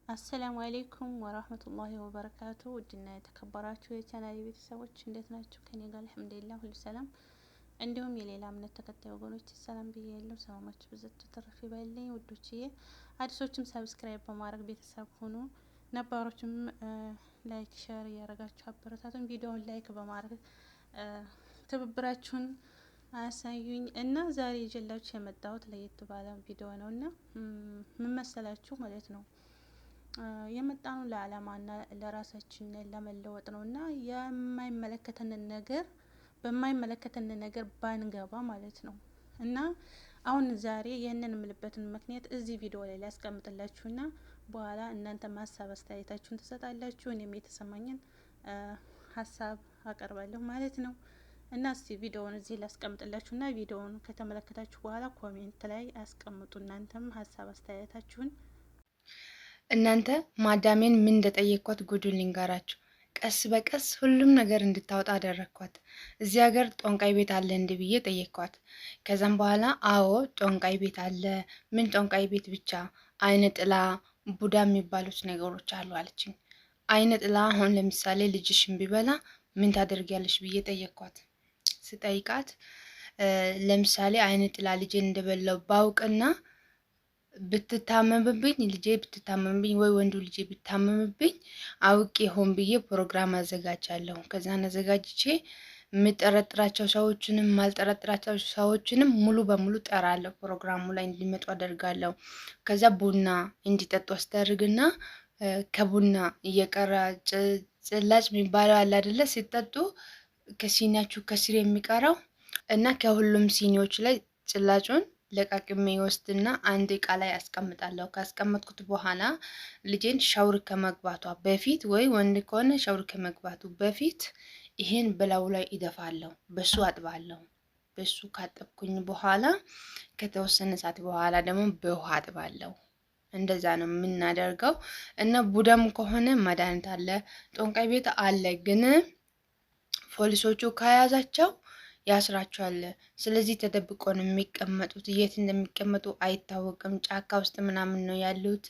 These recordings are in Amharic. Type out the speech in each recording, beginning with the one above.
አሰላሙ አሌይኩም ወራህመቱላሂ ወበረካቱ። ውድና የተከበራችሁ የቻናሌ ቤተሰቦች እንዴት ናችሁ? ከኔ ጋር አልሐምዱሊላህ ሁሉ ሰላም። እንዲሁም የሌላ እምነት ተከታይ ወገኖች ሰላም ብያለሁ። ሰላማችሁ ብዝት ትርፍ ይበልኝ ውዶችዬ። አዲሶችም ሰብስክራይብ በማድረግ ቤተሰብ ሁኑ፣ ነባሮችም ላይክ ሼር እያደረጋችሁ አበረታቱን። ቪዲዮውን ላይክ በማድረግ ትብብራችሁን አያሳዩኝ እና ዛሬ ይዤላችሁ የመጣሁት ለየት ባለ ቪዲዮ ነው እና ምን መሰላችሁ ማለት ነው የመጣነው ለዓላማና ለራሳችን ለመለወጥ ነው እና የማይመለከተንን ነገር በማይመለከተን ነገር ባንገባ ማለት ነው። እና አሁን ዛሬ ይህንን የምልበትን ምክንያት እዚህ ቪዲዮ ላይ ላስቀምጥላችሁና በኋላ እናንተ ሀሳብ አስተያየታችሁን ትሰጣላችሁ። እኔም የተሰማኝን ሀሳብ አቀርባለሁ ማለት ነው። እና እስቲ ቪዲዮውን እዚህ ላስቀምጥላችሁና ቪዲዮውን ከተመለከታችሁ በኋላ ኮሜንት ላይ አስቀምጡ እናንተም ሀሳብ አስተያየታችሁን። እናንተ ማዳሜን ምን እንደጠየቅኳት ጉዱን ልንገራችሁ። ቀስ በቀስ ሁሉም ነገር እንድታወጣ አደረግኳት። እዚህ ሀገር ጦንቃይ ቤት አለ እንዴ ብዬ ጠየቅኳት። ከዛም በኋላ አዎ ጦንቃይ ቤት አለ። ምን ጦንቃይ ቤት ብቻ አይነ ጥላ፣ ቡዳ የሚባሉት ነገሮች አሉ አለችኝ። አይነ ጥላ አሁን ለምሳሌ ልጅሽን ቢበላ ምን ታደርጊያለሽ ብዬ ጠየቅኳት። ስጠይቃት ለምሳሌ አይነ ጥላ ልጄን እንደበላው ባውቅና ብትታመምብኝ ልጄ ብትታመምብኝ ወይ ወንዱ ልጄ ብትታመምብኝ አውቄ ሆን ብዬ ፕሮግራም አዘጋጃለሁ። ከዛን አዘጋጅቼ የምጠረጥራቸው ሰዎችንም ማልጠረጥራቸው ሰዎችንም ሙሉ በሙሉ ጠራለሁ። ፕሮግራሙ ላይ እንዲመጡ አደርጋለሁ። ከዛ ቡና እንዲጠጡ አስደርግና ከቡና እየቀረ ጭላጭ የሚባለው አለ አይደለ? ሲጠጡ ከሲኒያችሁ ከስር የሚቀረው እና ከሁሉም ሲኒዎች ላይ ጭላጩን ለቃቅሜ ወስድና አንድ እቃ ላይ አስቀምጣለሁ። ካስቀመጥኩት በኋላ ልጄን ሻውር ከመግባቷ በፊት ወይ ወንድ ከሆነ ሻውር ከመግባቱ በፊት ይሄን በላዩ ላይ ይደፋለሁ። በሱ አጥባለሁ። በሱ ካጠብኩኝ በኋላ ከተወሰነ ሰዓት በኋላ ደግሞ በውሃ አጥባለሁ። እንደዛ ነው የምናደርገው። እና ቡዳም ከሆነ መድኃኒት አለ፣ ጦንቃይ ቤት አለ። ግን ፖሊሶቹ ከያዛቸው ያስራቸዋል። ስለዚህ ተደብቆ ነው የሚቀመጡት። የት እንደሚቀመጡ አይታወቅም። ጫካ ውስጥ ምናምን ነው ያሉት።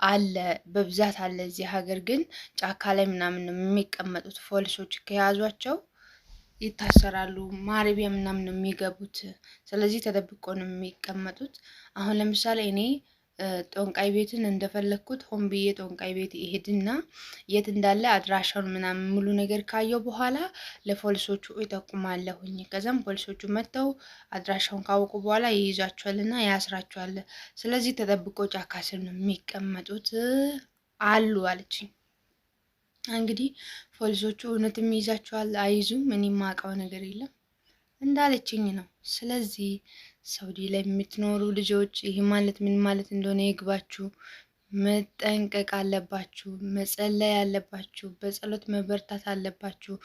አለ በብዛት አለ። እዚህ ሀገር ግን ጫካ ላይ ምናምን ነው የሚቀመጡት። ፖሊሶች ከያዟቸው ይታሰራሉ። ማረቢያ ምናምን ነው የሚገቡት። ስለዚህ ተደብቆ ነው የሚቀመጡት። አሁን ለምሳሌ እኔ ጦንቃይ ቤትን እንደፈለግኩት ሆን ብዬ ጦንቃይ ቤት ይሄድና የት እንዳለ አድራሻውን ምናምን ሙሉ ነገር ካየው በኋላ ለፖሊሶቹ ይጠቁማለሁኝ። ከዛም ፖሊሶቹ መጥተው አድራሻውን ካወቁ በኋላ ይይዛቸዋልና ያስራቸዋል። ስለዚህ ተጠብቆ ጫካ ስር ነው የሚቀመጡት አሉ አለችኝ። እንግዲህ ፖሊሶቹ እውነትም ይይዛቸዋል አይዙም፣ እኔ የማውቀው ነገር የለም እንዳለችኝ ነው። ስለዚህ ሳውዲ ላይ የምትኖሩ ልጆች ይህ ማለት ምን ማለት እንደሆነ ይግባችሁ። መጠንቀቅ አለባችሁ፣ መጸለይ አለባችሁ፣ በጸሎት መበርታት አለባችሁ።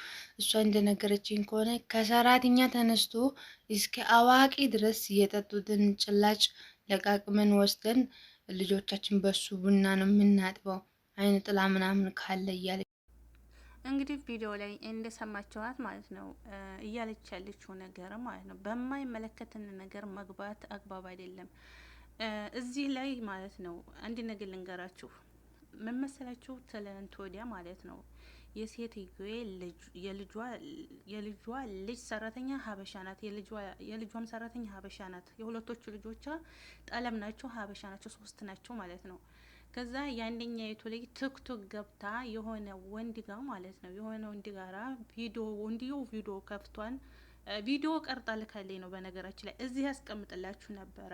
እሷ እንደነገረችኝ ከሆነ ከሰራተኛ ተነስቶ እስከ አዋቂ ድረስ የጠጡትን ጭላጭ ለቃቅመን ወስደን ልጆቻችን በሱ ቡና ነው የምናጥበው አይነ ጥላ ምናምን ካለ እያለ እንግዲህ ቪዲዮ ላይ እንደሰማችኋት ማለት ነው እያለች ያለችው ነገር ማለት ነው በማይመለከተን ነገር መግባት አግባብ አይደለም። እዚህ ላይ ማለት ነው አንድ ነገር ልንገራችሁ። ምን መሰላችሁ? ትላንት ወዲያ ማለት ነው የሴትዮ የልጇ ልጅ ሰራተኛ ሀበሻ ናት። የልጇም ሰራተኛ ሀበሻ ናት። የሁለቶቹ ልጆቿ ጠለም ናቸው፣ ሀበሻ ናቸው፣ 3 ናቸው ማለት ነው። ከዛ የአንደኛይቱ ልጅ ቲክቶክ ገብታ የሆነ ወንድ ጋር ማለት ነው የሆነ ወንድ ጋራ ቪዲዮ ከፍቷን ቪዲዮ ቀርጣ ልካለኝ ነው። በነገራችን ላይ እዚህ ያስቀምጥላችሁ ነበረ።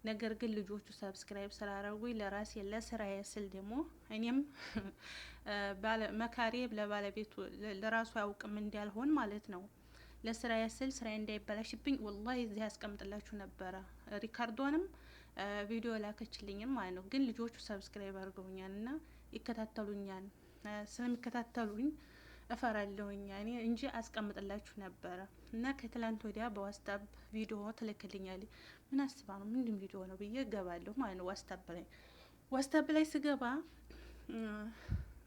ነገር ግን ልጆቹ ሰብስክራይብ ስላደረጉኝ ለራሴ ለስራዬ ስል ደግሞ እኔም መካሪ ለባለቤቱ ለራሱ ያውቅም እንዳልሆን ማለት ነው ለስራዬ ስል ስራዬ እንዳይበላሽብኝ ወላሂ እዚህ ያስቀምጥላችሁ ነበረ። ሪካርዶንም ቪዲዮ ላከችልኝም ማለት ነው። ግን ልጆቹ ሰብስክራይብ አድርገውኛል እና ይከታተሉኛል። ስለሚከታተሉኝ እፈራለሁኝ እኔ እንጂ አስቀምጥላችሁ ነበረ። እና ከትላንት ወዲያ በዋትስአፕ ቪዲዮ ትልክልኛል። ምን አስባ ነው ምንድን ቪዲዮ ነው ብዬ እገባለሁ ማለት ነው። ዋትስአፕ ላይ ስገባ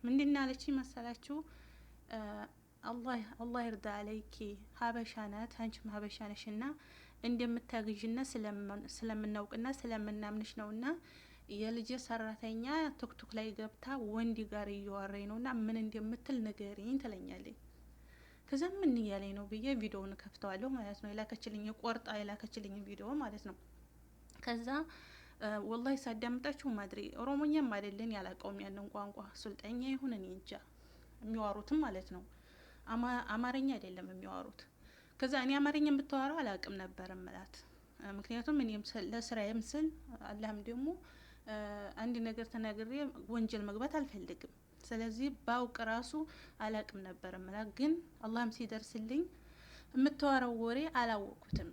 ምንድን አለችኝ መሰላችሁ? አላህ ይርዳ አለይኪ ሀበሻ ናት፣ አንቺም ሀበሻ ነሽና እንደምታግዥና ስለምናውቅና ስለምናምንሽ ነውና የልጄ ሰራተኛ ቱክቱክ ላይ ገብታ ወንድ ጋር እያወራኝ ነውና ምን እንደምትል ንገሪኝ ትለኛለች። ከዛ ምን እያለኝ ነው ብዬ ቪዲዮውን ከፍተዋለሁ ማለት ነው። የላከችልኝ ቆርጣ የላከችልኝ ቪዲዮ ማለት ነው። ከዛ ወላሂ ሳዳምጣችሁ ማድሪ ኦሮሞኛም አይደለን ያላቀውም ያንን ቋንቋ ሱልጠኛ ይሁን እኔ እንጃ የሚዋሩትም ማለት ነው። አማርኛ አይደለም የሚዋሩት። ከዛ እኔ አማርኛ የምታወራው አላቅም ነበር እምላት። ምክንያቱም እኔም ለስራዬም ስል አላህም ደግሞ አንድ ነገር ተናግሬ ወንጀል መግባት አልፈልግም። ስለዚህ ባውቅ ራሱ አላቅም ነበር እምላት። ግን አላህም ሲደርስልኝ የምታወራው ወሬ አላወቅኩትም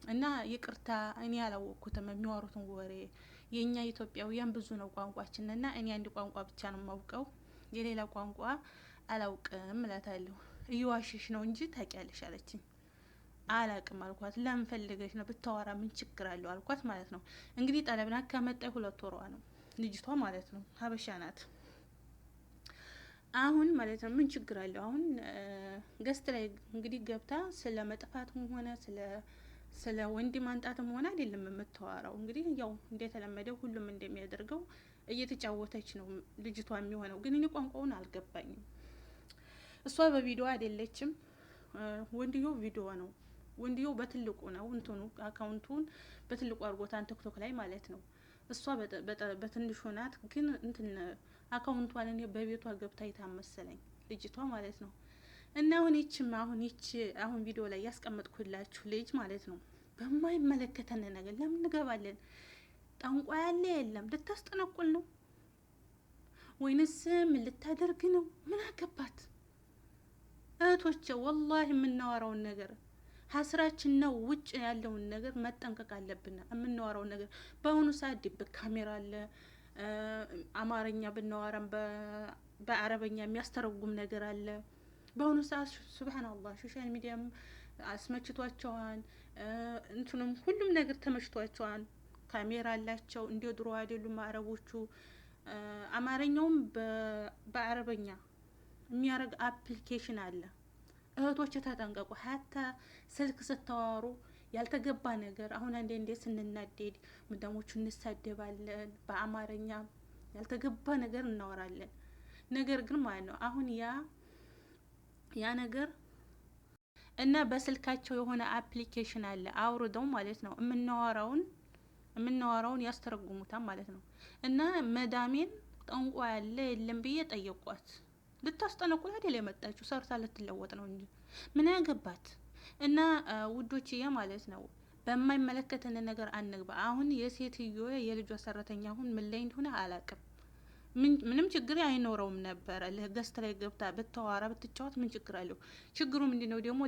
እና ይቅርታ እኔ አላወቅኩትም የሚዋሩትን ወሬ። የኛ ኢትዮጵያውያን ብዙ ነው ቋንቋችን እና እኔ አንድ ቋንቋ ብቻ ነው የማውቀው፣ የሌላ ቋንቋ አላውቅም እላታለሁ። እየዋሸሽ ነው እንጂ ታውቂያለሽ አለችኝ። አላቅም አልኳት። ለምን ፈልገሽ ነው ብታወራ ምን ችግር አለው አልኳት ማለት ነው። እንግዲህ ጠለብና ከመጣ 2 ወሯ ነው ልጅቷ ማለት ነው። ሀበሻ ናት። አሁን ማለት ነው ምን ችግር አለው አሁን ገስት ላይ እንግዲህ ገብታ ስለ መጥፋትም ሆነ ስለ ወንድ ማንጣትም ሆነ አይደለም የምታወራው። እንግዲህ ያው እንደተለመደው ሁሉም እንደሚያደርገው እየተጫወተች ነው ልጅቷ የሚሆነው። ግን እኔ ቋንቋውን አልገባኝም። እሷ በቪዲዮ አይደለችም፣ ወንድየው ቪዲዮ ነው። ወንድየው በትልቁ ነው እንትኑ አካውንቱን በትልቁ አድርጎታን ቲክቶክ ላይ ማለት ነው። እሷ በትንሹ ናት። ግን እንትን አካውንቷን እኔ በቤቷ ገብታ ይታመሰለኝ ልጅቷ ማለት ነው። እና አሁን ቪዲዮ ላይ ያስቀመጥኩላችሁ ልጅ ማለት ነው በማይመለከተን ነገር ለምን እንገባለን? ጠንቋ ያለ የለም። ልታስጠነቁል ነው ወይንስ ምን ልታደርግ ነው? ምን አገባት? እህቶቼ ወላሂ የምናወራውን ነገር ሀስራችን ነው። ውጭ ያለውን ነገር መጠንቀቅ አለብን። የምናወራውን ነገር በአሁኑ ሰዓት ድብቅ ካሜራ አለ። አማርኛ ብናወራም በአረበኛ የሚያስተረጉም ነገር አለ። በአሁኑ ሰዓት ሱብሃንአላህ ሶሻል ሚዲያም አስመችቷቸዋል። እንትኑም ሁሉም ነገር ተመችቷቸዋል። ካሜራ አላቸው። እንደ ድሮ አይደሉም አረቦቹ። አማርኛውም በአረበኛ የሚያረግ አፕሊኬሽን አለ። እህቶች ተጠንቀቁ። ሀታ ስልክ ስታወሩ ያልተገባ ነገር አሁን አንዴ ስንናደድ ምዳሞቹ እንሳደባለን። በአማርኛ ያልተገባ ነገር እናወራለን። ነገር ግን ማለት ነው አሁን ያ ነገር እና በስልካቸው የሆነ አፕሊኬሽን አለ አውርደው ማለት ነው የምናወራውን ያስተረጉሙታል ማለት ነው። እና መዳሜን ጠንቋ ያለ የለም ብዬ ጠየቋት። ልታስጠነቁል አይደል የመጣችሁ? ሰርታ ልትለወጥ ነው እንጂ ምን ያገባት? እና ውዶችዬ ማለት ነው በማይመለከተን ነገር አንግባ። አሁን የሴትዮ የልጇ ሰራተኛ አሁን ምን ላይ እንደሆነ አላቅም። ምንም ችግር አይኖረውም ነበረ። ለገስት ላይ ገብታ ብታዋራ ብትጫወት ምን ችግር አለው? ችግሩ ምንድነው ደግሞ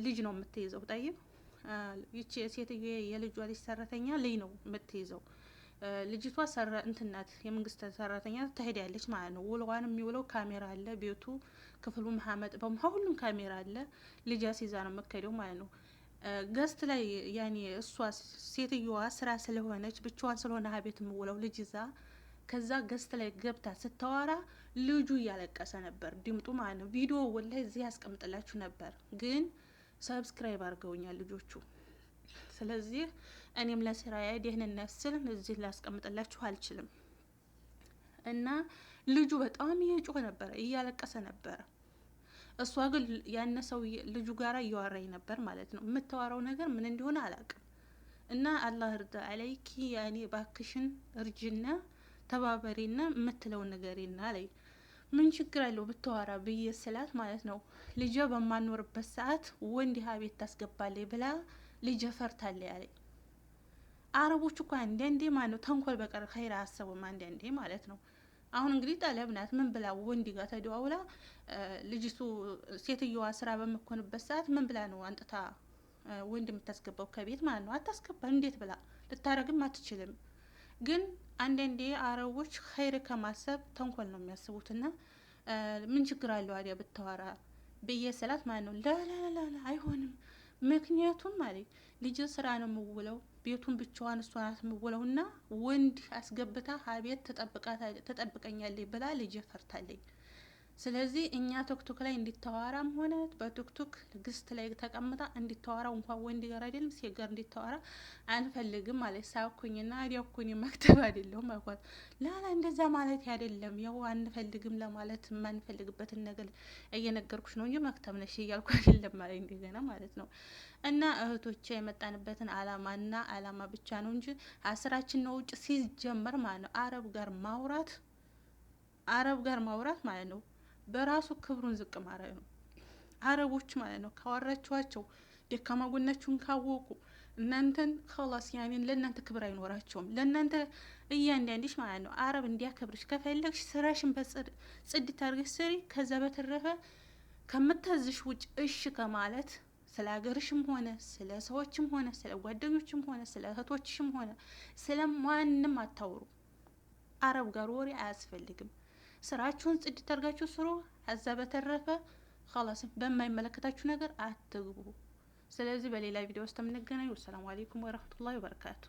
ልጅ ነው የምትይዘው። ጠይብ ይቺ የሴትዮ የልጇ ልጅ ሰራተኛ ልጅ ነው የምትይዘው። ልጅቷ እንትናት የመንግስት ሰራተኛ ትሄዳለች ማለት ነው። ውሎዋን የሚውለው ካሜራ አለ ቤቱ፣ ክፍሉ መሀመጥ ሁሉም ካሜራ አለ። ልጅ አስይዛ ነው የምትሄደው ማለት ነው። ገስት ላይ ያኔ እሷ ሴትዮዋ ስራ ስለሆነች ብቻዋን ስለሆነ ሀቤት የምውለው ልጅ ይዛ ከዛ ገስት ላይ ገብታ ስታወራ ልጁ እያለቀሰ ነበር ድምጡ ማለት ነው። ቪዲዮ ወላሂ እዚህ ያስቀምጥላችሁ ነበር፣ ግን ሰብስክራይብ አድርገውኛል ልጆቹ። ስለዚህ እኔም ለስራዬ ደህንነት ስል እዚህ ላስቀምጥላችሁ አልችልም። እና ልጁ በጣም እየጮኸ ነበረ፣ እያለቀሰ ነበረ። እሷ ግን ያነሰው ልጁ ጋራ እያወራኝ ነበር ማለት ነው። የምታወራው ነገር ምን እንደሆነ አላውቅም። እና አላህ እርዳ አለይኪ ያኔ ባክሽን እርጅና ተባበሪና የምትለውን ነገርና ላይ ምን ችግር አለው ብታወራ ብዬ ስላት ማለት ነው። ልጄ በማኖርበት ሰዓት ወንድ ሀቤት ታስገባለች ብላ ልጄ ፈርታለች አለኝ። አረቦች እኮ አንዳንዴ ማለት ነው ተንኮል በቀር ኸይር አያሰቡም አንዳንዴ ማለት ነው። አሁን እንግዲህ ጠለብ ናት ምን ብላ ወንድ ጋር ተደዋውላ ልጅቱ ሴትዮዋ ስራ በምትሆንበት ሰዓት ምን ብላ ነው አንጥታ ወንድ የምታስገባው ከቤት ማለት ነው? አታስገባ። እንዴት ብላ ልታረግም አትችልም። ግን አንዳንዴ አረቦች ኸይር ከማሰብ ተንኮል ነው የሚያስቡትና ምን ችግር አለው አዲያ ብታወራ ብዬ ስላት ማለት ነው ላላላ አይሆንም። ምክንያቱም ማለት ልጅ ስራ ነው የምውለው ቤቱን ብቻዋን እሷ ናት የምውለው እና ወንድ አስገብታ ሀቤት ተጠብቀኛለች ብላ ልጅ ፈርታለች። ስለዚህ እኛ ቶክቶክ ላይ እንዲታወራም ሆነ በቶክቶክ ግስት ላይ ተቀምጣ እንዲታወራ እንኳን ወንድ ጋር አይደለም ሴት ጋር እንዲታወራ አንፈልግም ማለት ሳኩኝና አዲያኩኝ መክተብ አይደለም አልኳት። ላላ እንደዛ ማለት አይደለም ያው አንፈልግም ለማለት የማንፈልግበትን ነገር እየነገርኩሽ ነው እንጂ መክተብ ነሽ እያልኩ አይደለም ማለት እንደገና ማለት ነው። እና እህቶቼ የመጣንበትን አላማና አላማ ብቻ ነው እንጂ አስራችን ነው ውጭ ሲጀመር ማለት ነው። አረብ ጋር ማውራት ማለት ነው በራሱ ክብሩን ዝቅ ማድረግ ነው። አረቦች ማለት ነው ካወራችኋቸው ደካማ ጎናችሁን ካወቁ እናንተን خلاص ያኔን ለእናንተ ክብር አይኖራቸውም። ለእናንተ እያንዳንድሽ ማለት ነው አረብ እንዲያከብርሽ ከፈለግሽ ስራሽን ጽድት አድርገሽ ስሪ። ከዛ በተረፈ ከምታዝሽ ውጭ እሺ ከማለት ስለ ሀገርሽም ሆነ ስለ ሰዎችም ሆነ ስለ ጓደኞችም ሆነ ስለ እህቶችሽም ሆነ ስለ ማንም አታውሩ። አረብ ጋር ወሬ አያስፈልግም። ስራችሁን ጽድት አድርጋችሁ ስሩ። ከዛ በተረፈ خلاص በማይመለከታችሁ ነገር አትግቡ። ስለዚህ በሌላ ቪዲዮ ውስጥ የምንገናኘው። ሰላም አለይኩም ወራህመቱላሂ ወበረካቱ።